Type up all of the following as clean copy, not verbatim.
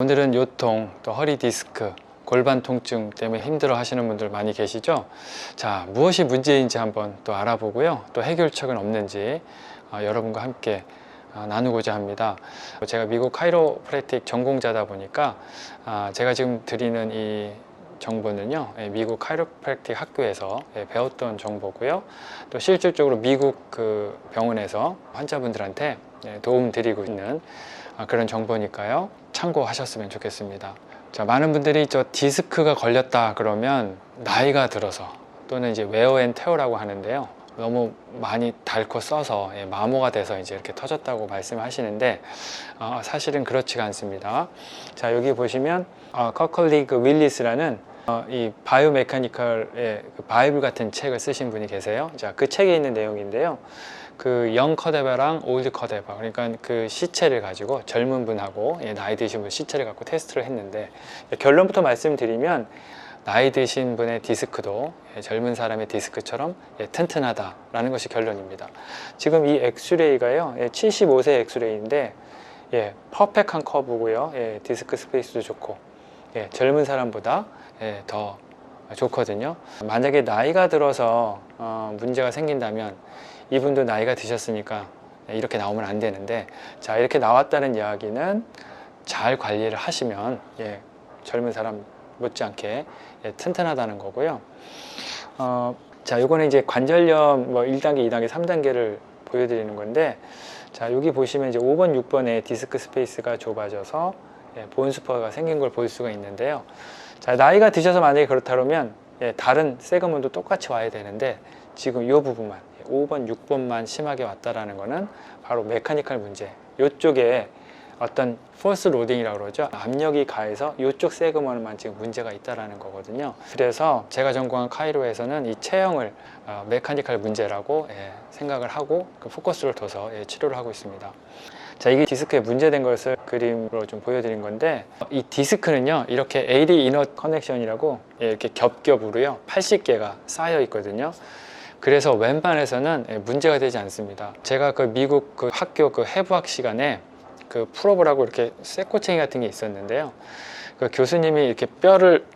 오늘은 요통, 또 허리 디스크, 골반 통증 때문에 힘들어 하시는 분들 많이 계시죠? 자, 무엇이 문제인지 한번 또 알아보고요. 또 해결책은 없는지 여러분과 함께 나누고자 합니다. 제가 미국 카이로프랙틱 전공자다 보니까 제가 지금 드리는 이 정보는요, 미국 카이로프랙틱 학교에서 배웠던 정보고요. 또 실질적으로 미국 그 병원에서 환자분들한테 도움 드리고 있는 그런 정보니까요. 참고하셨으면 좋겠습니다. 자, 많은 분들이 저 디스크가 걸렸다 그러면 나이가 들어서 또는 이제 웨어 앤 테어라고 하는데요. 너무 많이 닳고 써서 마모가 돼서 이제 이렇게 터졌다고 말씀하시는데 사실은 그렇지가 않습니다. 자, 여기 보시면 커컬리그 윌리스라는 이 바이오메카니컬의 그 바이블 같은 책을 쓰신 분이 계세요. 자, 그 책에 있는 내용인데요. 그 영 커데바랑 올드 커데바, 그러니까 그 시체를 가지고 젊은 분하고 나이 드신 분 시체를 갖고 테스트를 했는데, 결론부터 말씀드리면 나이 드신 분의 디스크도 젊은 사람의 디스크처럼 튼튼하다라는 것이 결론입니다. 지금 이 엑스레이가요, 75세 엑스레이인데 퍼펙트한 커브고요, 디스크 스페이스도 좋고 젊은 사람보다 더 좋거든요. 만약에 나이가 들어서 문제가 생긴다면 이분도 나이가 드셨으니까 이렇게 나오면 안 되는데, 자, 이렇게 나왔다는 이야기는 잘 관리를 하시면 젊은 사람 못지않게 튼튼하다는 거고요. 자, 요거는 이제 관절염 뭐 1단계, 2단계, 3단계를 보여드리는 건데, 자, 여기 보시면 이제 5번, 6번에 디스크 스페이스가 좁아져서 본스퍼가 생긴 걸 볼 수가 있는데요. 자, 나이가 드셔서 만약에 그렇다면 다른 세그먼도 똑같이 와야 되는데, 지금 이 부분만 5번, 6번만 심하게 왔다라는 거는 바로 메카니컬 문제, 이쪽에 어떤 포스 로딩이라고 그러죠. 압력이 가해서 이쪽 세그먼만 지금 문제가 있다라는 거거든요. 그래서 제가 전공한 카이로에서는 이 체형을 메카니컬 문제라고 생각을 하고 그 포커스를 둬서 치료를 하고 있습니다. 자, 이게 디스크에 문제된 것을 그림으로 좀 보여드린 건데, 이 디스크는요, 이렇게 AD 이너 커넥션이라고 이렇게 겹겹으로요 80개가 쌓여 있거든요. 그래서 웬만해서는 문제가 되지 않습니다. 제가 그 미국 그 학교 그 해부학 시간에 그 풀어보라고 이렇게 쇠꼬챙이 같은 게 있었는데요. 그 교수님이 이렇게 뼈를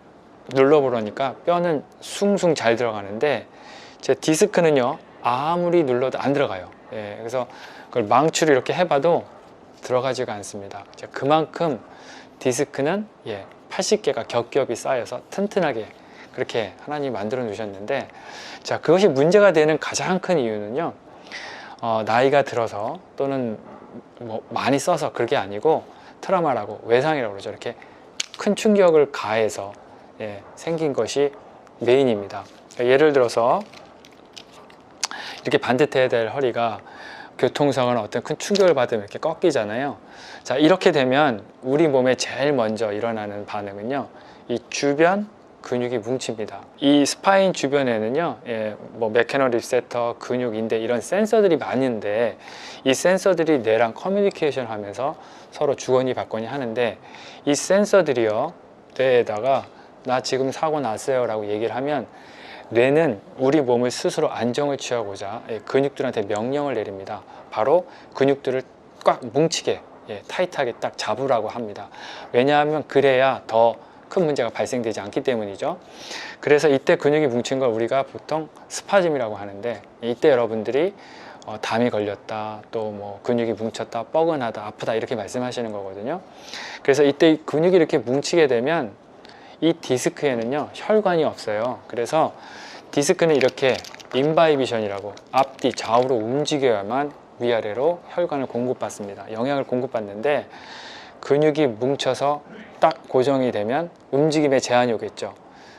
눌러보라니까 뼈는 숭숭 잘 들어가는데, 제 디스크는요 아무리 눌러도 안 들어가요. 그래서 그걸 망치로 이렇게 해봐도 들어가지가 않습니다. 그만큼 디스크는 80개가 겹겹이 쌓여서 튼튼하게 그렇게 하나님이 만들어 놓으셨는데, 자, 그것이 문제가 되는 가장 큰 이유는요, 나이가 들어서 또는 뭐 많이 써서 그게 아니고 트라우마라고, 외상이라고 그러죠. 이렇게 큰 충격을 가해서 생긴 것이 메인입니다. 예를 들어서 이렇게 반듯해야 될 허리가 교통사고나 어떤 큰 충격을 받으면 이렇게 꺾이잖아요. 자, 이렇게 되면 우리 몸에 제일 먼저 일어나는 반응은요, 이 주변 근육이 뭉칩니다. 이 스파인 주변에는요, 뭐 메케노 리셉터, 근육, 인대 이런 센서들이 많은데, 이 센서들이 뇌랑 커뮤니케이션 하면서 서로 주거니 받거니 하는데, 이 센서들이요 뇌에다가 나 지금 사고 났어요 라고 얘기를 하면 뇌는 우리 몸을 스스로 안정을 취하고자 근육들한테 명령을 내립니다. 바로 근육들을 꽉 뭉치게 타이트하게 딱 잡으라고 합니다. 왜냐하면 그래야 더 큰 문제가 발생되지 않기 때문이죠. 그래서 이때 근육이 뭉친 걸 우리가 보통 스파즘이라고 하는데, 이때 여러분들이 담이 걸렸다, 또 뭐 근육이 뭉쳤다, 뻐근하다, 아프다 이렇게 말씀하시는 거거든요. 그래서 이때 근육이 이렇게 뭉치게 되면 이 디스크에는요 혈관이 없어요. 그래서 디스크는 이렇게 인바이비션이라고 앞뒤 좌우로 움직여야만 위아래로 혈관을 공급받습니다. 영향을 공급받는데, 근육이 뭉쳐서 딱 고정이 되면 움직임에 제한이 오겠죠.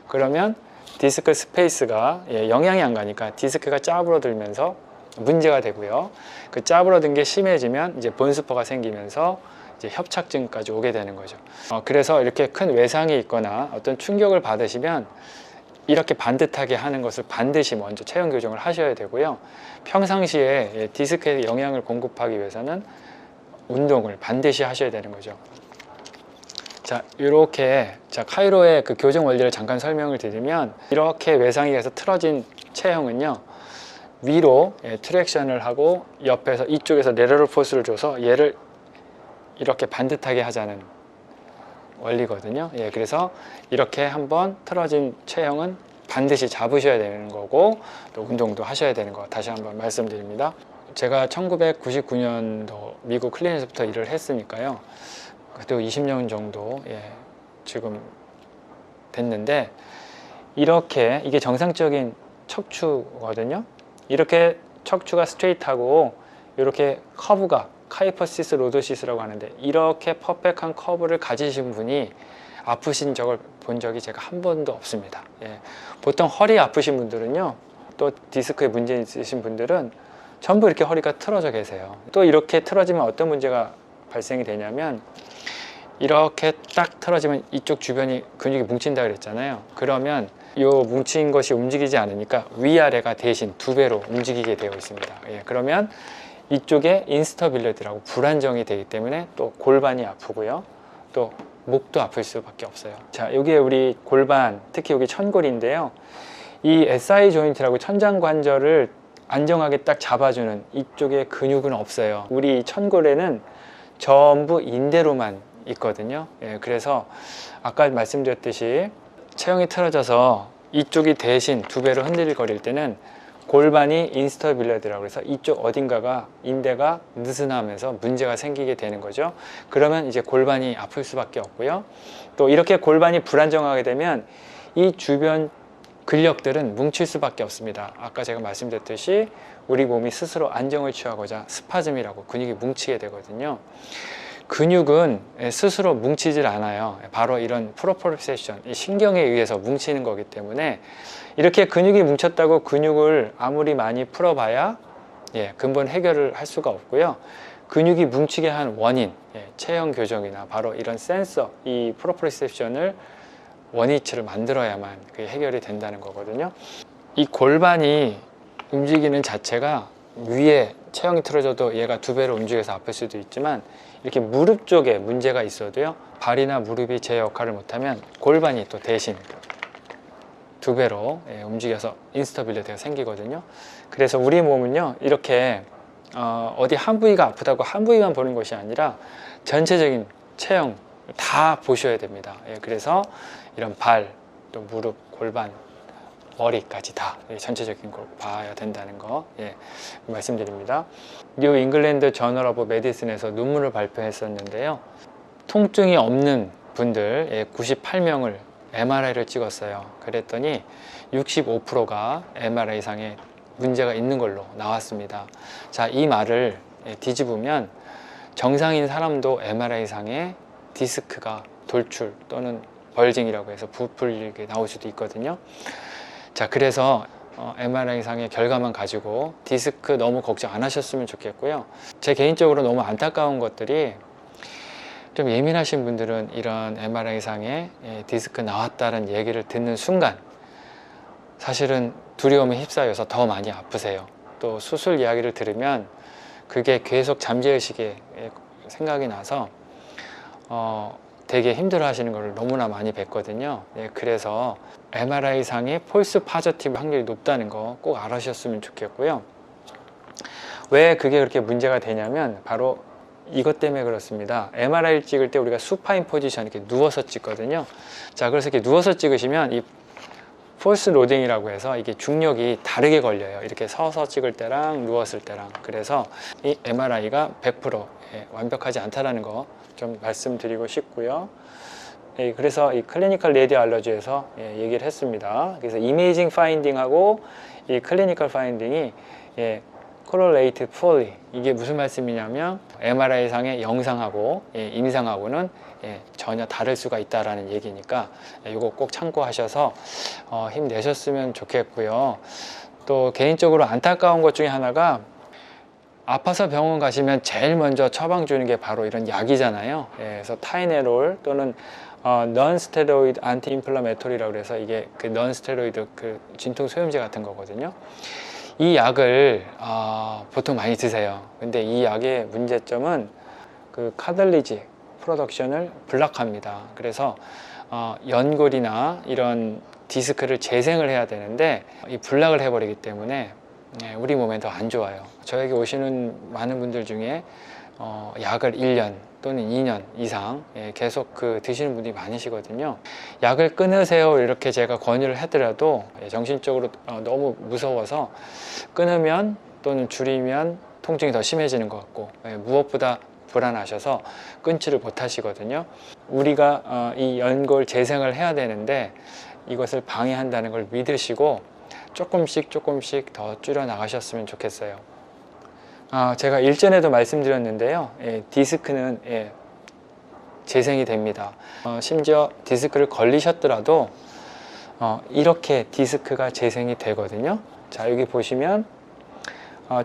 그러면 디스크 스페이스가 영향이 안 가니까 디스크가 짜부러들면서 문제가 되고요. 그 짜부러든 게 심해지면 이제 본스퍼가 생기면서 이제 협착증까지 오게 되는 거죠. 그래서 이렇게 큰 외상이 있거나 어떤 충격을 받으시면 이렇게 반듯하게 하는 것을 반드시 먼저 체형 교정을 하셔야 되고요. 평상시에 디스크에 영향을 공급하기 위해서는 운동을 반드시 하셔야 되는 거죠. 자, 이렇게 카이로의 그 교정 원리를 잠깐 설명을 드리면, 이렇게 외상이 돼서 틀어진 체형은요 위로 트랙션을 하고 옆에서 이쪽에서 레터럴 포스를 줘서 얘를 이렇게 반듯하게 하자는 원리거든요. 예, 그래서 이렇게 한번 틀어진 체형은 반드시 잡으셔야 되는 거고, 또 운동도 하셔야 되는 거 다시 한번 말씀드립니다. 제가 1999년도 미국 클리닉에서부터 일을 했으니까요. 그래도 20년 정도 지금 됐는데, 이렇게 이게 정상적인 척추거든요. 이렇게 척추가 스트레이트하고 이렇게 커브가 카이퍼시스 로도시스라고 하는데, 이렇게 퍼펙트한 커브를 가지신 분이 아프신 적을 본 적이 제가 한 번도 없습니다. 보통 허리 아프신 분들은요, 또 디스크에 문제 있으신 분들은 전부 이렇게 허리가 틀어져 계세요. 또 이렇게 틀어지면 어떤 문제가 발생이 되냐면, 이렇게 딱 틀어지면 이쪽 주변이 근육이 뭉친다 그랬잖아요. 그러면 이 뭉친 것이 움직이지 않으니까 위아래가 대신 두 배로 움직이게 되어 있습니다. 그러면 이쪽에 인스터빌리티라고 불안정이 되기 때문에 또 골반이 아프고요, 또 목도 아플 수밖에 없어요. 자, 여기에 우리 골반, 특히 여기 천골인데요, 이 SI 조인트라고 천장관절을 안정하게 딱 잡아주는 이쪽에 근육은 없어요. 우리 천골에는 전부 인대로만 있거든요. 그래서 아까 말씀드렸듯이 체형이 틀어져서 이쪽이 대신 두 배로 흔들거릴 때는 골반이 인스터빌리티라고 해서 이쪽 어딘가가 인대가 느슨하면서 문제가 생기게 되는 거죠. 그러면 이제 골반이 아플 수밖에 없고요. 또 이렇게 골반이 불안정하게 되면 이 주변 근력들은 뭉칠 수밖에 없습니다. 아까 제가 말씀드렸듯이 우리 몸이 스스로 안정을 취하고자 스파즘이라고 근육이 뭉치게 되거든요. 근육은 스스로 뭉치질 않아요. 바로 이런 프로프리셉션, 신경에 의해서 뭉치는 거기 때문에, 이렇게 근육이 뭉쳤다고 근육을 아무리 많이 풀어봐야 근본 해결을 할 수가 없고요. 근육이 뭉치게 한 원인, 체형 교정이나 바로 이런 센서, 이 프로프리셉션을 원위치를 만들어야만 그게 해결이 된다는 거거든요. 이 골반이 움직이는 자체가 위에 체형이 틀어져도 얘가 두 배로 움직여서 아플 수도 있지만, 이렇게 무릎 쪽에 문제가 있어도요, 발이나 무릎이 제 역할을 못하면 골반이 또 대신 두 배로 움직여서 인스터빌리티가 생기거든요. 그래서 우리 몸은요, 이렇게 어디 한 부위가 아프다고 한 부위만 보는 것이 아니라 전체적인 체형 다 보셔야 됩니다. 그래서 이런 발, 또 무릎, 골반, 머리까지 다 전체적인 걸 봐야 된다는 거 말씀드립니다. 뉴 잉글랜드 저널 오브 메디슨에서 논문을 발표했었는데요, 통증이 없는 분들 98명을 MRI를 찍었어요. 그랬더니 65%가 MRI상에 문제가 있는 걸로 나왔습니다. 자, 이 말을 뒤집으면 정상인 사람도 MRI상에 디스크가 돌출 또는 벌징이라고 해서 부풀리게 나올 수도 있거든요. 자, 그래서 MRI상의 결과만 가지고 디스크 너무 걱정 안 하셨으면 좋겠고요. 제 개인적으로 너무 안타까운 것들이, 좀 예민하신 분들은 이런 MRI상에 디스크 나왔다는 얘기를 듣는 순간 사실은 두려움에 휩싸여서 더 많이 아프세요. 또 수술 이야기를 들으면 그게 계속 잠재의식에 생각이 나서 되게 힘들어 하시는 걸 너무나 많이 뵀거든요. 그래서 MRI상의 폴스 파저티브 확률이 높다는 거 꼭 알아주셨으면 좋겠고요. 왜 그게 그렇게 문제가 되냐면 바로 이것 때문에 그렇습니다. MRI 찍을 때 우리가 수파인 포지션, 이렇게 누워서 찍거든요. 자, 그래서 이렇게 누워서 찍으시면 이 폴스 로딩이라고 해서 이게 중력이 다르게 걸려요. 이렇게 서서 찍을 때랑 누웠을 때랑. 그래서 이 MRI가 100% 완벽하지 않다라는 거 좀 말씀드리고 싶고요. 그래서 이 클리니컬 레디올로지에서 얘기를 했습니다. 그래서 이미징 파인딩하고 이 클리니컬 파인딩이 correlate poorly. 이게 무슨 말씀이냐면 MRI상의 영상하고 임상하고는 전혀 다를 수가 있다라는 얘기니까 이거 꼭 참고하셔서 힘내셨으면 좋겠고요. 또 개인적으로 안타까운 것 중에 하나가, 아파서 병원 가시면 제일 먼저 처방 주는 게 바로 이런 약이잖아요. 그래서 타이네롤 또는 non-steroid anti-inflammatory라고 해서 이게 그 non-steroid 그 진통 소염제 같은 거거든요. 이 약을 보통 많이 드세요. 근데 이 약의 문제점은 그 카들리지 프로덕션을 블락합니다. 그래서 연골이나 이런 디스크를 재생을 해야 되는데 이 블락을 해버리기 때문에 우리 몸에 더 안 좋아요. 저에게 오시는 많은 분들 중에 약을 1년 또는 2년 이상 계속 드시는 분들이 많으시거든요. 약을 끊으세요 이렇게 제가 권유를 하더라도 정신적으로 너무 무서워서 끊으면 또는 줄이면 통증이 더 심해지는 것 같고 무엇보다 불안하셔서 끊지를 못하시거든요. 우리가 이 연골 재생을 해야 되는데 이것을 방해한다는 걸 믿으시고 조금씩 더 줄여 나가셨으면 좋겠어요. 제가 일전에도 말씀드렸는데요. 디스크는 재생이 됩니다. 심지어 디스크를 걸리셨더라도 이렇게 디스크가 재생이 되거든요. 자, 여기 보시면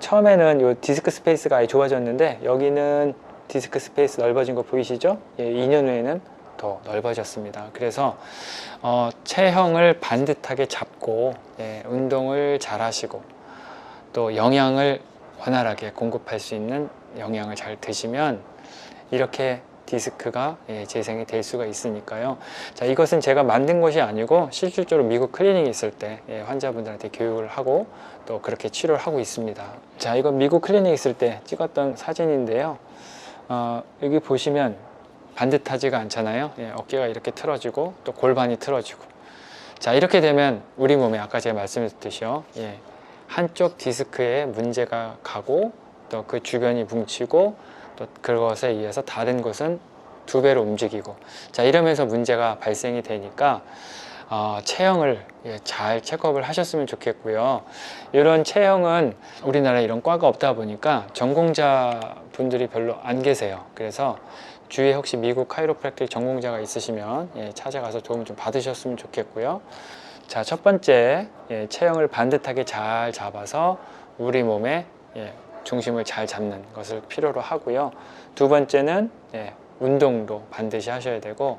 처음에는 이 디스크 스페이스가 아예 좋아졌는데 여기는 디스크 스페이스 넓어진 거 보이시죠? 2년 후에는 더 넓어졌습니다. 그래서 체형을 반듯하게 잡고 운동을 잘 하시고 또 영양을 원활하게 공급할 수 있는 영양을 잘 드시면 이렇게 디스크가 재생이 될 수가 있으니까요. 자, 이것은 제가 만든 것이 아니고 실질적으로 미국 클리닉에 있을 때 환자분들한테 교육을 하고 또 그렇게 치료를 하고 있습니다. 자, 이건 미국 클리닉에 있을 때 찍었던 사진인데요. 여기 보시면 반듯하지가 않잖아요. 어깨가 이렇게 틀어지고 또 골반이 틀어지고. 자, 이렇게 되면 우리 몸에 아까 제가 말씀드렸듯이요. 한쪽 디스크에 문제가 가고 또 그 주변이 뭉치고 또 그것에 의해서 다른 곳은 2배로 움직이고, 자, 이러면서 문제가 발생이 되니까 체형을 잘 체크업을 하셨으면 좋겠고요. 이런 체형은 우리나라에 이런 과가 없다 보니까 전공자 분들이 별로 안 계세요. 그래서 주위에 혹시 미국 카이로프랙틱 전공자가 있으시면 찾아가서 도움 좀 받으셨으면 좋겠고요. 자, 첫 번째, 체형을 반듯하게 잘 잡아서 우리 몸의 중심을 잘 잡는 것을 필요로 하고요. 두 번째는 운동도 반드시 하셔야 되고,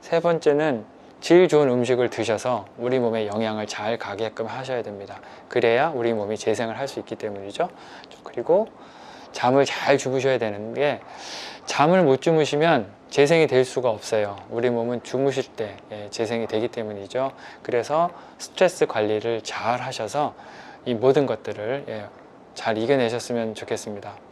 세 번째는 질 좋은 음식을 드셔서 우리 몸에 영양을 잘 가게끔 하셔야 됩니다. 그래야 우리 몸이 재생을 할 수 있기 때문이죠. 그리고 잠을 잘 주무셔야 되는 게, 잠을 못 주무시면 재생이 될 수가 없어요. 우리 몸은 주무실 때 재생이 되기 때문이죠. 그래서 스트레스 관리를 잘 하셔서 이 모든 것들을 잘 이겨내셨으면 좋겠습니다.